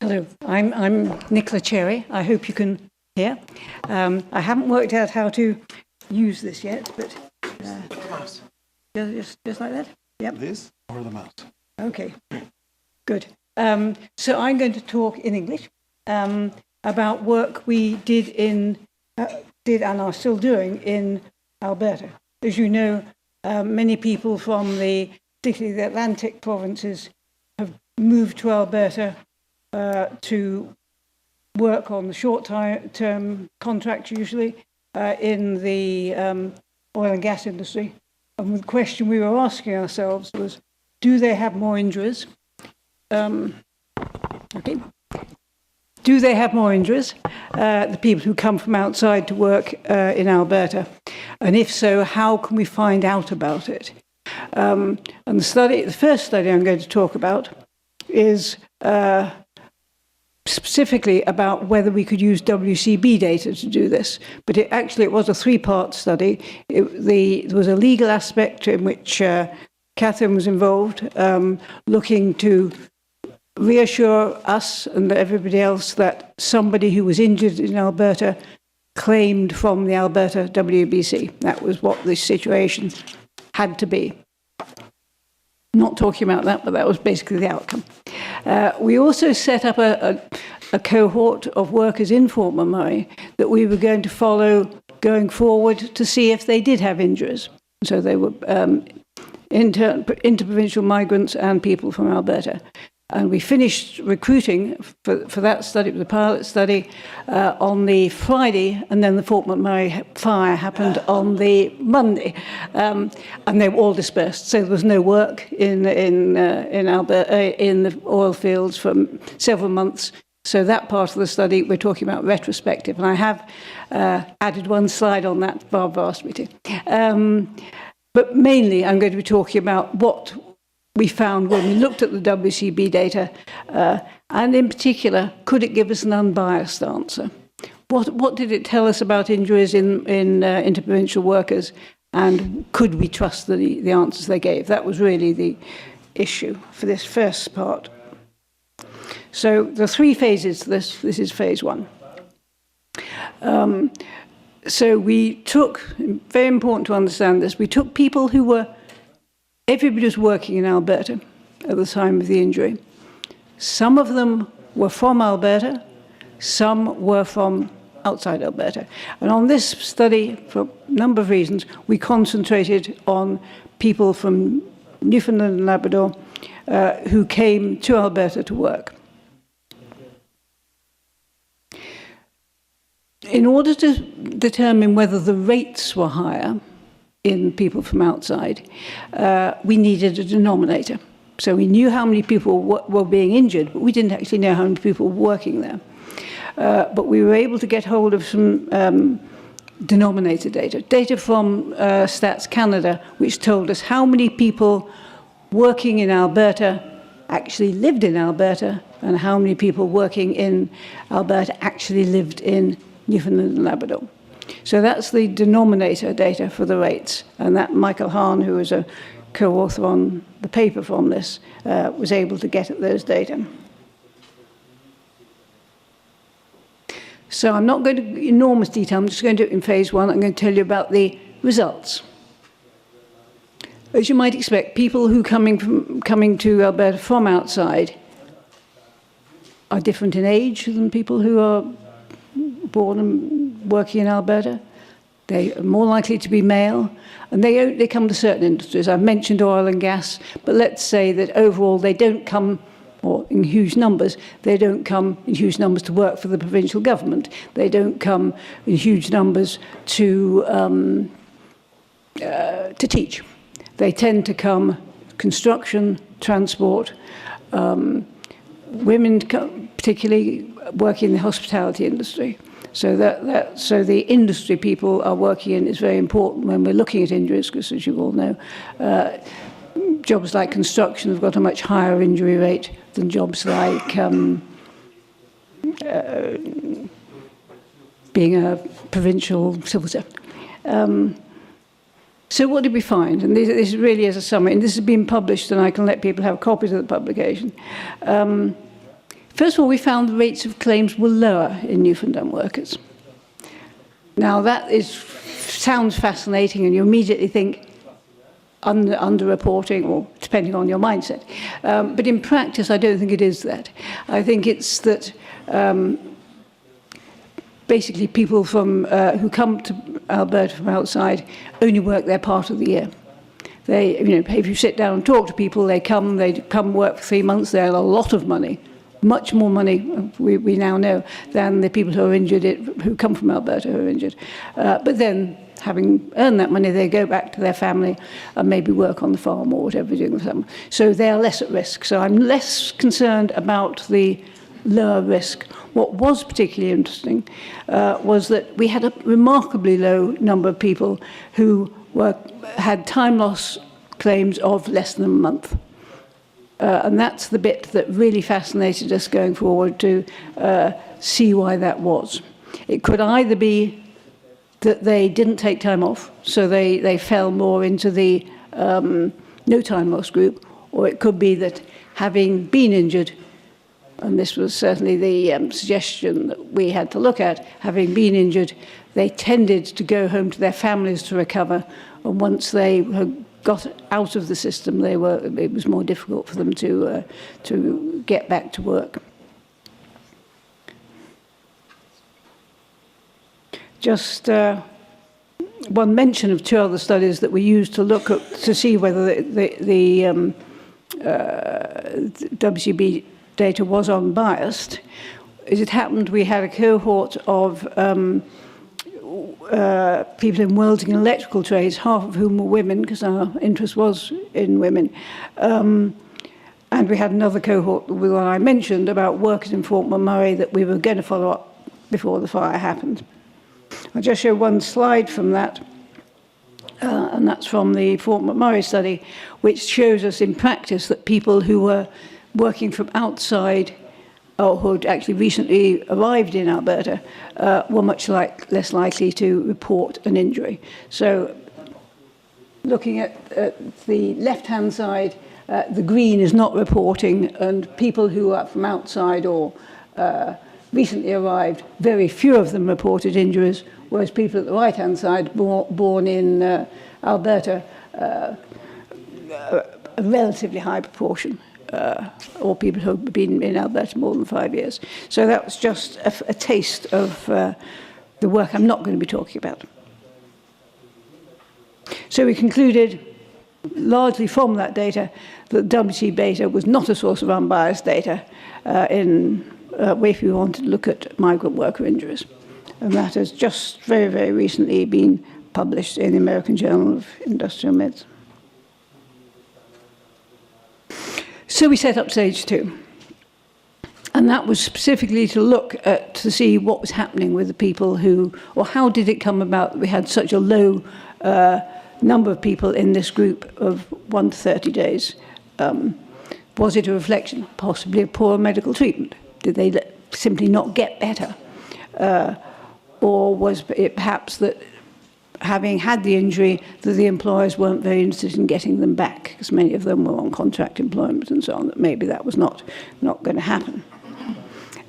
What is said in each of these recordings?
Hello, I'm Nicola Chaire. I hope you can hear. I haven't worked out how to use this yet, but just like that. Yep. This or the mouse? Okay, good. So I'm going to talk in English about work we did and are still doing in Alberta. As you know, many people from particularly the Atlantic provinces have moved to Alberta to work on the short-term contracts, usually in the oil and gas industry. And the question we were asking ourselves was, do they have more injuries? Do they have more injuries, the people who come from outside to work in Alberta? And if so, how can we find out about it? And the first study I'm going to talk about is specifically about whether we could use WCB data to do this. But it was a three-part study. There was a legal aspect in which Catherine was involved, looking to reassure us and everybody else that somebody who was injured in Alberta claimed from the Alberta WBC. That was what the situation had to be. Not talking about that, but that was basically the outcome. We also set up a cohort of workers in Fort McMurray that we were going to follow going forward to see if they did have injuries. So they were interprovincial migrants and people from Alberta. And we finished recruiting for that study, the pilot study, on the Friday, and then the Fort McMurray fire happened on the Monday, and they were all dispersed. So there was no work in Alberta, in the oil fields for several months. So that part of the study we're talking about retrospective, and I have added one slide on that. Barbara asked me to, but mainly I'm going to be talking about what we found when we looked at the WCB data, and in particular, could it give us an unbiased answer? What did it tell us about injuries in interprovincial workers, and could we trust the answers they gave? That was really the issue for this first part. So the three phases to this is phase one. So we took, very important to understand this, we took people who were everybody was working in Alberta at the time of the injury. Some of them were from Alberta, some were from outside Alberta. And on this study, for a number of reasons, we concentrated on people from Newfoundland and Labrador who came to Alberta to work. In order to determine whether the rates were higher in people from outside, we needed a denominator. So we knew how many people were being injured, but we didn't actually know how many people were working there. But we were able to get hold of some denominator data from Stats Canada, which told us how many people working in Alberta actually lived in Alberta, and how many people working in Alberta actually lived in Newfoundland and Labrador. So that's the denominator data for the rates. And that Michael Hahn, who was a co-author on the paper from this, was able to get at those data. So I'm not going to enormous detail, I'm just going to do it in phase one. I'm going to tell you about the results. As you might expect, people who coming to Alberta from outside are different in age than people who are born and working in Alberta. They are more likely to be male, and they come to certain industries. I've mentioned oil and gas, but let's say that overall they don't come, or in huge numbers, they don't come in huge numbers to work for the provincial government. They don't come in huge numbers to teach. They tend to come construction, transport, women particularly working in the hospitality industry. So so the industry people are working in is very important when we're looking at injuries, because as you all know, jobs like construction have got a much higher injury rate than jobs like being a provincial civil servant. So what did we find? And this really is a summary, and this has been published, and I can let people have copies of the publication. First of all, we found the rates of claims were lower in Newfoundland workers. Now, that sounds fascinating, and you immediately think underreporting, or depending on your mindset. But in practice, I don't think it is that. I think it's that basically people from who come to Alberta from outside only work there part of the year. They, if you sit down and talk to people, they come work for 3 months. They earn a lot of money, much more money, we now know, than the people who are injured, who come from Alberta who are injured. But then, having earned that money, they go back to their family and maybe work on the farm or whatever they're doing with them. So they are less at risk. So I'm less concerned about the lower risk. What was particularly interesting was that we had a remarkably low number of people who had time loss claims of less than a month. And that's the bit that really fascinated us going forward to see why that was. It could either be that they didn't take time off, so they fell more into the no time loss group, or it could be that having been injured, and this was certainly the suggestion that we had to look at, having been injured, they tended to go home to their families to recover, and once they had got out of the system, it was more difficult for them to get back to work. Just one mention of 2 other studies that we used to look at to see whether the WCB data was unbiased. As it happened, we had a cohort of people in welding and electrical trades, half of whom were women, because our interest was in women. And we had another cohort, the one I mentioned, about workers in Fort McMurray that we were going to follow up before the fire happened. I'll just show one slide from that, and that's from the Fort McMurray study, which shows us in practice that people who were working from outside or who had actually recently arrived in Alberta were much less likely to report an injury. So looking at the left-hand side, the green is not reporting, and people who are from outside or recently arrived, very few of them reported injuries, whereas people at the right-hand side, born in Alberta, a relatively high proportion, or people who have been in Alberta more than 5 years. So that was just a taste of the work I'm not going to be talking about. So we concluded, largely from that data, that WC beta was not a source of unbiased data if we wanted to look at migrant worker injuries. And that has just very, very recently been published in the American Journal of Industrial Medicine. So we set up stage 2. And that was specifically to look at, to see what was happening with the people who, or how did it come about that we had such a low number of people in this group of 1 to 30 days. Was it a reflection, possibly, of poor medical treatment? Did they simply not get better? Or was it perhaps that, having had the injury, that the employers weren't very interested in getting them back, because many of them were on contract employment and so on, that maybe that was not going to happen.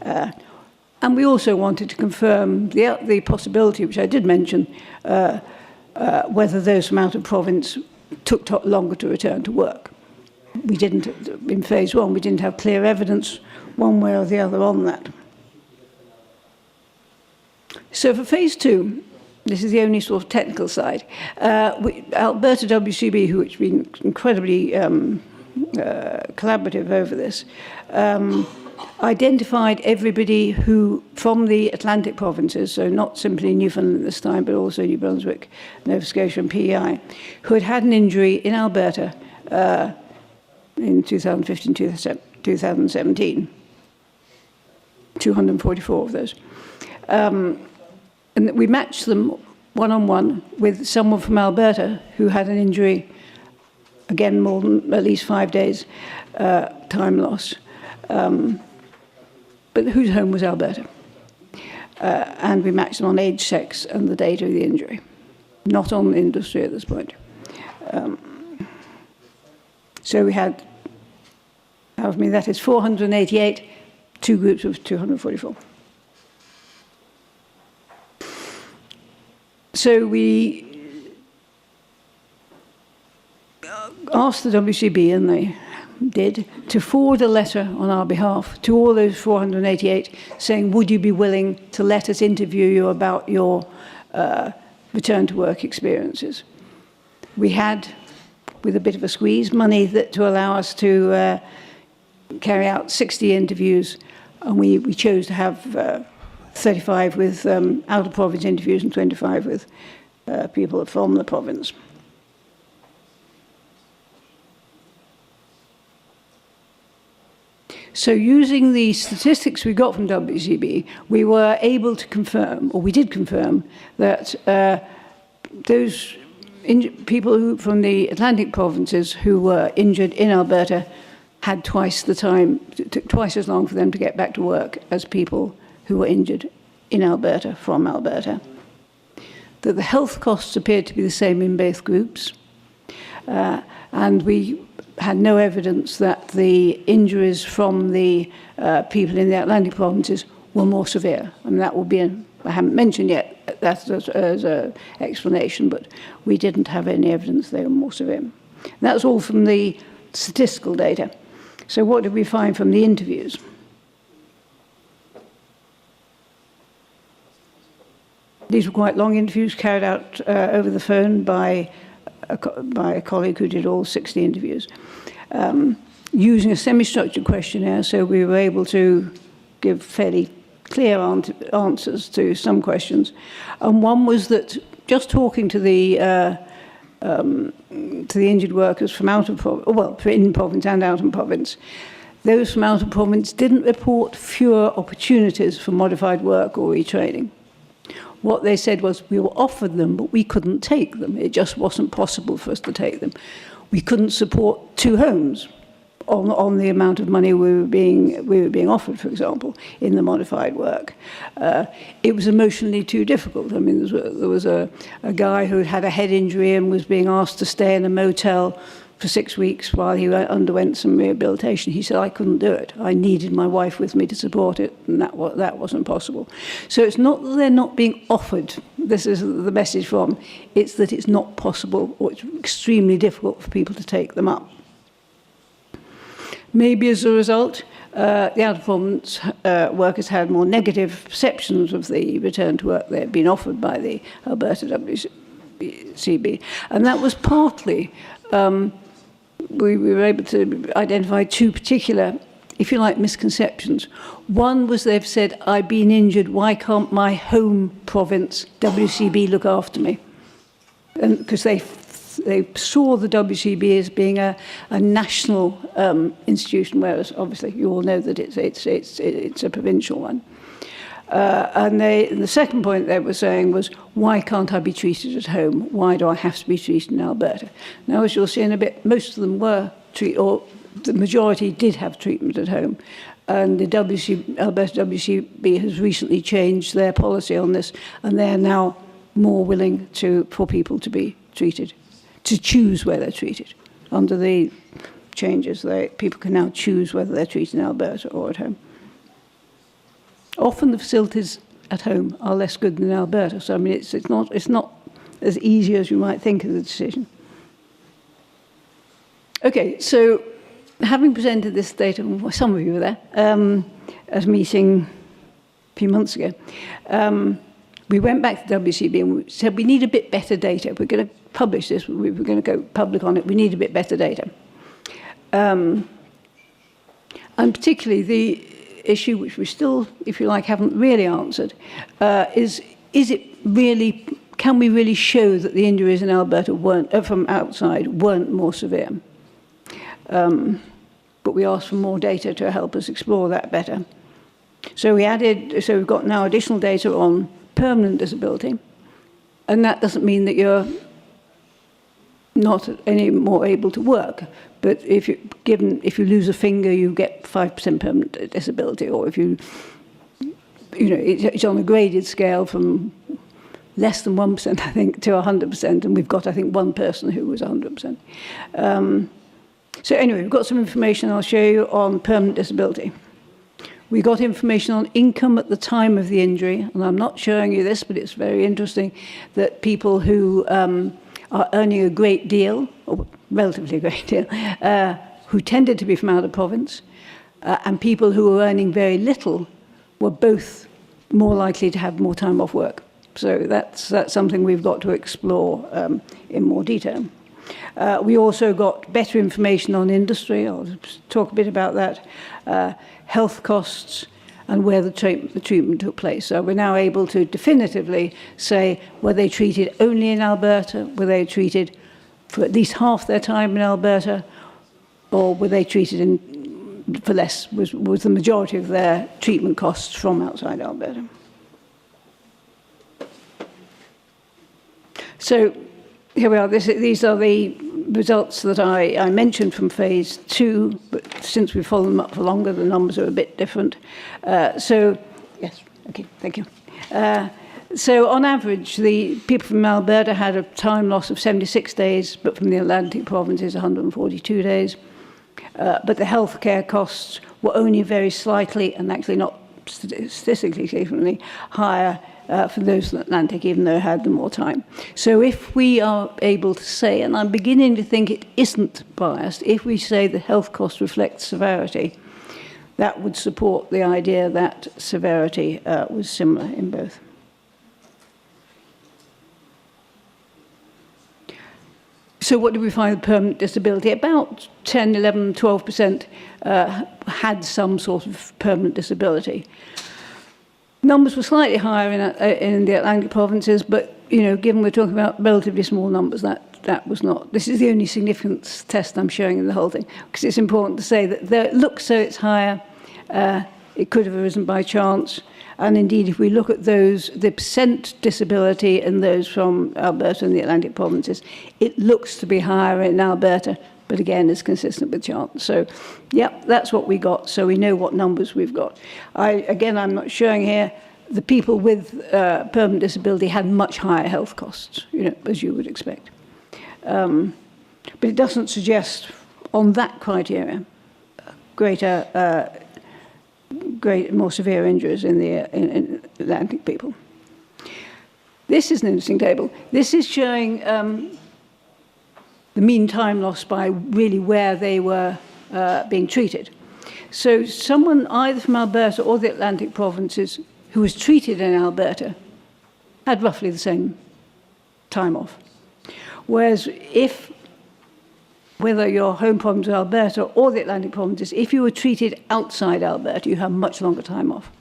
And we also wanted to confirm the possibility, which I did mention, whether those from out of province took longer to return to work. We didn't, in phase 1, we didn't have clear evidence one way or the other on that. So for phase 2, this is the only sort of technical side, Alberta WCB, which has been incredibly collaborative over this, identified everybody who, from the Atlantic provinces, so not simply Newfoundland this time, but also New Brunswick, Nova Scotia and PEI, who had had an injury in Alberta in 2015, 2017. 244 of those. And we matched them one-on-one with someone from Alberta who had an injury, again, more than at least 5 days time loss, but whose home was Alberta. And we matched them on age, sex, and the date of the injury, not on industry at this point. So we had, that is 488 two groups of 244. So we asked the WCB, and they did, to forward a letter on our behalf to all those 488 saying, would you be willing to let us interview you about your return to work experiences? We had, with a bit of a squeeze, money to allow us to carry out 60 interviews, and we chose to have 35 with out-of-province interviews and 25 with people from the province. So using the statistics we got from WCB, we were able to confirm, or we did confirm, that those people from the Atlantic provinces who were injured in Alberta had twice the time, took twice as long for them to get back to work as people who were injured in Alberta from Alberta. That the health costs appeared to be the same in both groups, and we had no evidence that the injuries from the people in the Atlantic provinces were more severe. And that will be, I haven't mentioned yet, that's as an explanation, but we didn't have any evidence they were more severe. And that's all from the statistical data. So what did we find from the interviews? These were quite long interviews carried out over the phone by a colleague who did all 60 interviews, using a semi-structured questionnaire, so we were able to give fairly clear answers to some questions. And one was that just talking to the injured workers from out of province, well, in province and out of province, those from out of province didn't report fewer opportunities for modified work or retraining. What they said was, we were offered them, but we couldn't take them. It just wasn't possible for us to take them. We couldn't support 2 homes on the amount of money we were being offered, for example, in the modified work. It was emotionally too difficult. I mean, there was a guy who had a head injury and was being asked to stay in a motel for 6 weeks while he underwent some rehabilitation. He said, I couldn't do it. I needed my wife with me to support it, and that wasn't possible. So it's not that they're not being offered, this is the message from, it's that it's not possible, or it's extremely difficult for people to take them up. Maybe as a result, the out-of-province workers had more negative perceptions of the return to work they had been offered by the Alberta WCB. And that was partly we were able to identify 2 particular, if you like, misconceptions. One was they've said, I've been injured, why can't my home province WCB look after me? And because they saw the WCB as being a national institution, whereas obviously you all know that it's a provincial one. And the second point they were saying was, why can't I be treated at home? Why do I have to be treated in Alberta? Now, as you'll see in a bit, most of them were treated, or the majority did have treatment at home. And the Alberta WCB has recently changed their policy on this, and they're now more willing for people to be treated, to choose where they're treated. Under the changes, people can now choose whether they're treated in Alberta or at home. Often the facilities at home are less good than in Alberta, so I mean it's not as easy as you might think as a decision. Okay, so having presented this data, well, some of you were there, at a meeting a few months ago, we went back to WCB and we said we need a bit better data. We're going to publish this, we're going to go public on it, we need a bit better data. And particularly the issue which we still, if you like, haven't really answered, is it really, can we really show that the injuries in Alberta from outside weren't more severe? But we asked for more data to help us explore that better. So we've got now additional data on permanent disability, and that doesn't mean that you're not any more able to work. But if you lose a finger, you get 5% permanent disability, or if it's on a graded scale from less than 1%, I think, to 100%, and we've got, I think, one person who was 100%. So anyway, we've got some information I'll show you on permanent disability. We got information on income at the time of the injury, and I'm not showing you this, but it's very interesting that people who are earning a great deal, or relatively a great deal, who tended to be from out of province, and people who were earning very little were both more likely to have more time off work. So that's something we've got to explore in more detail. We also got better information on industry. I'll talk a bit about that. Health costs and where the treatment took place. So we're now able to definitively say, were they treated only in Alberta? Were they treated for at least half their time in Alberta? Or were they treated for less? Was the majority of their treatment costs from outside Alberta? So here we are. These are the results that I mentioned from phase 2, but since we've followed them up for longer, the numbers are a bit different. So, yes, okay, thank you. So on average, the people from Alberta had a time loss of 76 days, but from the Atlantic provinces, 142 days. But the healthcare costs were only very slightly, and actually not statistically significantly, higher for those in the Atlantic, even though they had the more time. So if we are able to say, and I'm beginning to think it isn't biased, if we say the health cost reflects severity, that would support the idea that severity was similar in both. So what did we find with permanent disability? About 10, 11, 12% had some sort of permanent disability. Numbers were slightly higher in the Atlantic provinces, but given we're talking about relatively small numbers, that was not. This is the only significance test I'm showing in the whole thing, because it's important to say that it looks so it's higher. It could have arisen by chance. And indeed, if we look at the percent disability in those from Alberta and the Atlantic provinces, it looks to be higher in Alberta, but again, it's consistent with chance. So, yeah, that's what we got. So we know what numbers we've got. I'm not showing here, the people with permanent disability had much higher health costs, as you would expect. But it doesn't suggest on that criteria more severe injuries in the Atlantic people. This is an interesting table. This is showing the mean time loss by really where they were being treated. So someone either from Alberta or the Atlantic provinces who was treated in Alberta had roughly the same time off. Whereas whether your home province is Alberta or the Atlantic provinces, if you were treated outside Alberta, you have much longer time off.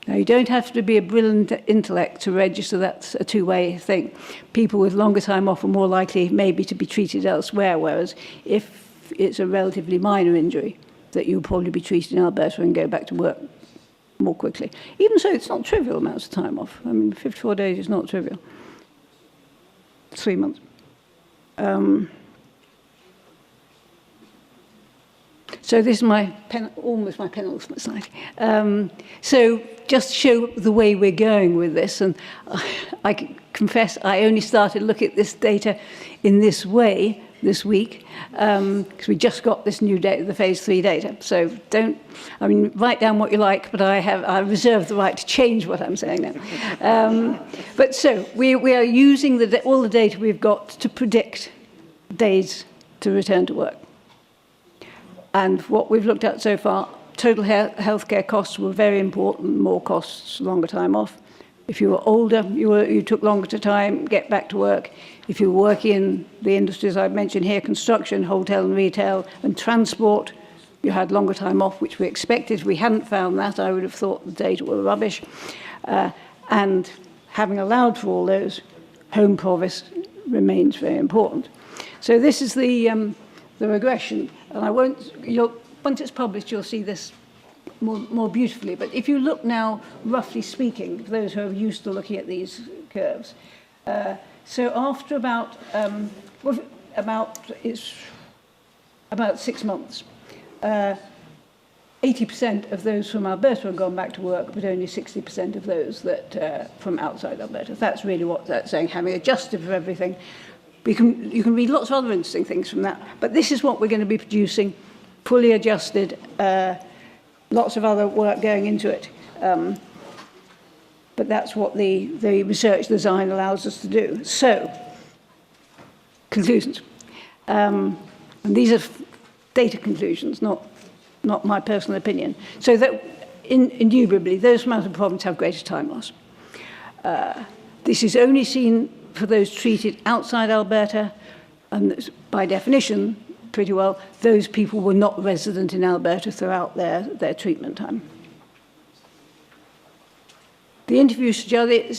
Now, you don't have to be a brilliant intellect to register that's a two-way thing. People with longer time off are more likely maybe to be treated elsewhere, whereas if it's a relatively minor injury, that you'll probably be treated in Alberta and go back to work more quickly. Even so, it's not trivial amounts of time off. I mean, 54 days is not trivial. 3 months. So this is almost my penultimate slide. So just to show the way we're going with this, and I confess I only started looking at this data in this way this week, because we just got this new data, the phase 3 data. So write down what you like, but I reserve the right to change what I'm saying now. But so we are using all the data we've got to predict days to return to work. And what we've looked at so far, total healthcare costs were very important, more costs, longer time off. If you were older, you took longer to get back to work. If you were working in the industries I've mentioned here, construction, hotel and retail, and transport, you had longer time off, which we expected. If we hadn't found that, I would have thought the data were rubbish. And having allowed for all those, home province remains very important. So this is the regression, and once it's published, you'll see this more beautifully. But if you look now, roughly speaking, for those who are used to looking at these curves, so after about 6 months, 80% of those from Alberta have gone back to work, but only 60% of those that from outside Alberta. That's really what that's saying, having adjusted for everything. You can read lots of other interesting things from that, but this is what we're going to be producing, fully adjusted lots of other work going into it. But that's what the research design allows us to do. So, conclusions. And these are data conclusions, not my personal opinion. So that indubitably, those from outer province have greater time loss. This is only seen for those treated outside Alberta, and by definition, pretty well, those people were not resident in Alberta throughout their treatment time. The interview study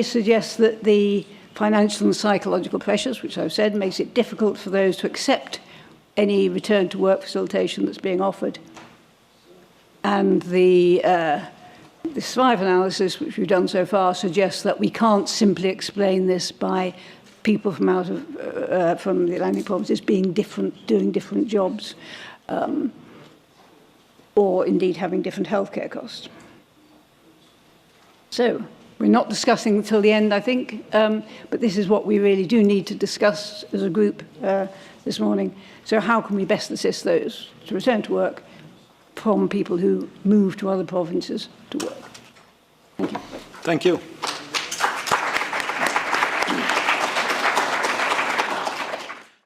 suggests that the financial and psychological pressures, which I've said, makes it difficult for those to accept any return to work facilitation that's being offered. And the SWIVE analysis, which we've done so far, suggests that we can't simply explain this by people from from the Atlantic provinces being different, doing different jobs, or indeed having different healthcare costs. So we're not discussing until the end, I think, but this is what we really do need to discuss as a group this morning. So how can we best assist those to return to work from people who move to other provinces to work? Thank you. Thank you.